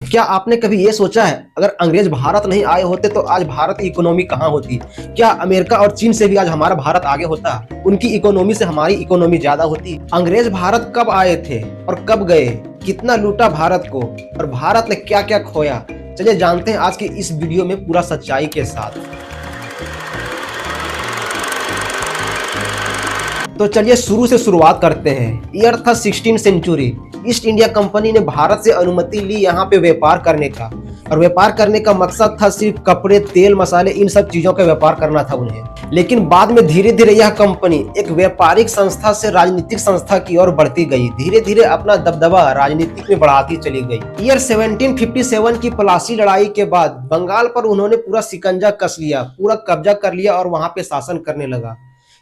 क्या आपने कभी ये सोचा है अगर अंग्रेज भारत नहीं आए होते तो आज भारत की इकोनॉमी कहाँ होती? क्या अमेरिका और चीन से भी आज हमारा भारत आगे होता? उनकी इकोनॉमी से हमारी इकोनॉमी ज्यादा होती? अंग्रेज भारत कब आए थे और कब गए? कितना लूटा भारत को और भारत ने क्या क्या खोया? चलिए जानते हैं आज के इस वीडियो में पूरा सच्चाई के साथ। तो चलिए शुरू से शुरुआत करते हैं। ईयर था 16 सेंचुरी। ईस्ट इंडिया कंपनी ने भारत से अनुमति ली यहाँ पे व्यापार करने का, और व्यापार करने का मकसद था सिर्फ कपड़े, तेल, मसाले, इन सब चीजों का व्यापार करना था उन्हें। लेकिन बाद में धीरे धीरे यह कंपनी एक व्यापारिक संस्था से राजनीतिक संस्था की ओर बढ़ती गई। धीरे धीरे अपना दबदबा राजनीतिक में बढ़ाती चली गई। ईयर 1757 की पलासी लड़ाई के बाद बंगाल पर उन्होंने पूरा शिकंजा कस लिया, पूरा कब्जा कर लिया और वहां पे शासन करने लगा।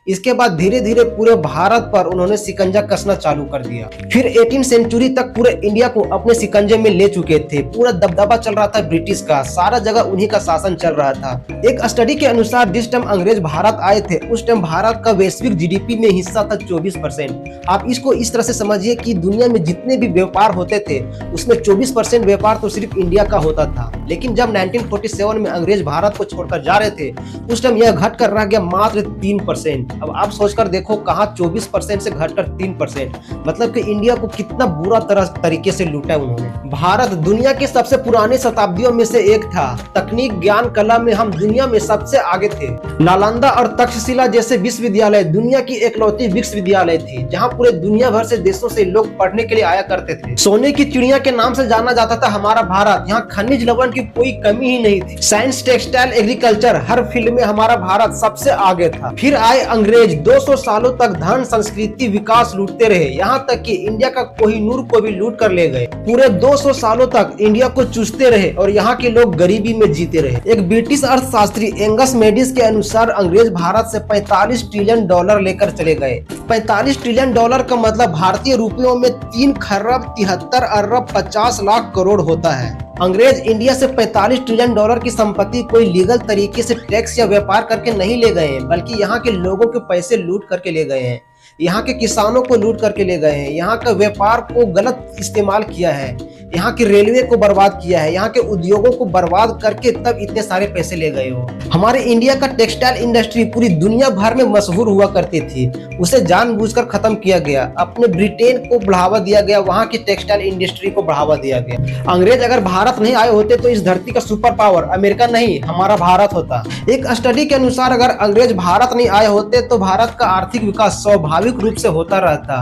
इसके बाद धीरे धीरे पूरे भारत पर उन्होंने शिकंजा कसना चालू कर दिया। फिर 18 सेंचुरी तक पूरे इंडिया को अपने शिकंजे में ले चुके थे। पूरा दबदबा चल रहा था ब्रिटिश का, सारा जगह उन्हीं का शासन चल रहा था। एक स्टडी के अनुसार जिस टाइम अंग्रेज भारत आए थे उस टाइम भारत का वैश्विक जीडीपी में हिस्सा था 24%। आप इसको इस तरह से समझिए कि दुनिया में जितने भी व्यापार होते थे उसमें 24% व्यापार तो सिर्फ इंडिया का होता था। लेकिन जब 1947 में अंग्रेज भारत को छोड़कर जा रहे थे उस टाइम यह घटकर रह गया मात्र 3%। अब आप सोचकर देखो, कहाँ 24% से घटकर 3%, मतलब कि इंडिया को कितना बुरा तरीके से लूटा उन्होंने। भारत दुनिया के सबसे पुराने शताब्दियों में से एक था। तकनीक, ज्ञान, कला में हम दुनिया में सबसे आगे थे। नालंदा और तक्षशिला जैसे विश्वविद्यालय दुनिया की एकलौती विश्वविद्यालय थी जहाँ पूरे दुनिया भर से देशों से लोग पढ़ने के लिए आया करते थे। सोने की चिड़िया के नाम से जाना जाता था हमारा भारत। यहाँ खनिज लवण की कोई कमी ही नहीं थी। साइंस, टेक्सटाइल, एग्रीकल्चर, हर फील्ड में हमारा भारत सबसे आगे था। फिर आए अंग्रेज। 200 सालों तक धन, संस्कृति, विकास लूटते रहे, यहाँ तक कि इंडिया का कोहिनूर को भी लूट कर ले गए। पूरे 200 सालों तक इंडिया को चूसते रहे और यहाँ के लोग गरीबी में जीते रहे। एक ब्रिटिश अर्थशास्त्री एंगस मेडिस के अनुसार अंग्रेज भारत से 45 ट्रिलियन डॉलर लेकर चले गए। 45 ट्रिलियन डॉलर का मतलब भारतीय रुपयों में 3 खरब 73 अरब 50 लाख करोड़ होता है। अंग्रेज इंडिया से 45 ट्रिलियन डॉलर की संपत्ति कोई लीगल तरीके से टैक्स या व्यापार करके नहीं ले गए हैं, बल्कि यहाँ के लोगों के पैसे लूट करके ले गए हैं। यहाँ के किसानों को लूट करके ले गए हैं। यहाँ का व्यापार को गलत इस्तेमाल किया है। यहाँ के रेलवे को बर्बाद किया है। यहाँ के उद्योगों को बर्बाद करके तब इतने सारे पैसे ले गए हो। हमारे इंडिया का टेक्सटाइल इंडस्ट्री पूरी दुनिया भर में मशहूर हुआ करती थी, उसे जानबूझकर खत्म किया गया। अपने ब्रिटेन को बढ़ावा दिया गया, वहाँ की टेक्सटाइल इंडस्ट्री को बढ़ावा दिया गया। अंग्रेज अगर भारत नहीं आए होते तो इस धरती का सुपर पावर अमेरिका नहीं हमारा भारत होता। एक स्टडी के अनुसार अगर अंग्रेज भारत नहीं आए होते तो भारत का आर्थिक विकास स्वाभाविक रूप से होता रहता।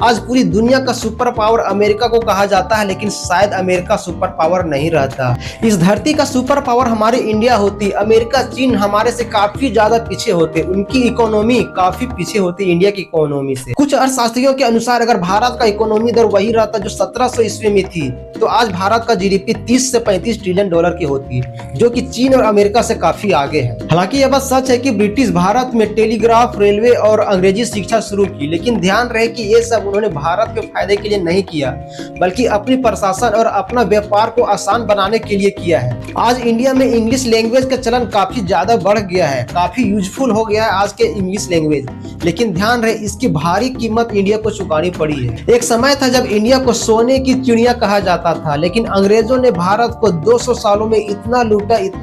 आज पूरी दुनिया का सुपर पावर अमेरिका को कहा जाता है, लेकिन शायद अमेरिका सुपर पावर नहीं रहता। इस धरती का सुपर पावर हमारे इंडिया होती। अमेरिका, चीन हमारे से काफी ज्यादा पीछे होते। उनकी इकोनॉमी काफी पीछे होती इंडिया की इकोनॉमी से। कुछ अर्थशास्त्रियों के अनुसार अगर भारत का इकोनॉमी दर वही रहता जो 1700 ईस्वी में थी तो आज भारत का जीडीपी 30 से 35 ट्रिलियन डॉलर की होती, जो कि चीन और अमेरिका से काफी आगे है। हालांकि यह बात सच है कि ब्रिटिश भारत में टेलीग्राफ, रेलवे और अंग्रेजी शिक्षा शुरू की, लेकिन ध्यान रहे कि ये सब उन्होंने भारत के फायदे के लिए नहीं किया, बल्कि अपनी प्रशासन और अपना व्यापार को आसान बनाने के लिए किया है। आज इंडिया में इंग्लिश लैंग्वेज का चलन काफी ज्यादा बढ़ गया है, काफी यूजफुल हो गया है आज के इंग्लिश लैंग्वेज, लेकिन ध्यान रहे इसकी भारी कीमत इंडिया को चुकानी पड़ी है। एक समय था जब इंडिया को सोने की चिड़िया कहा जाता था, लेकिन अंग्रेजों ने भारत को 200 सालों में इतना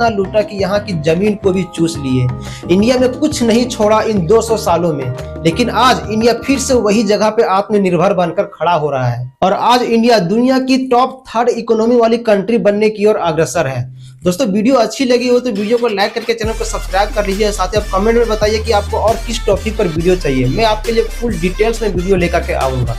लूटा कि यहाँ की जमीन को भी चूस लिए। इंडिया में कुछ नहीं छोड़ा इन 200 सालों में, लेकिन आज इंडिया फिर से वही जगह पे आत्मनिर्भर बनकर खड़ा हो रहा है और आज इंडिया दुनिया की टॉप 3rd इकोनॉमी वाली कंट्री बनने की ओर अग्रसर है। दोस्तों, वीडियो अच्छी लगी हो तो वीडियो को लाइक करके चैनल को सब्सक्राइब कर लीजिए। साथ ही आप कमेंट में बताइए कि आपको और किस टॉपिक पर वीडियो चाहिए। मैं आपके लिए फुल डिटेल्स में वीडियो लेकर के आऊंगा।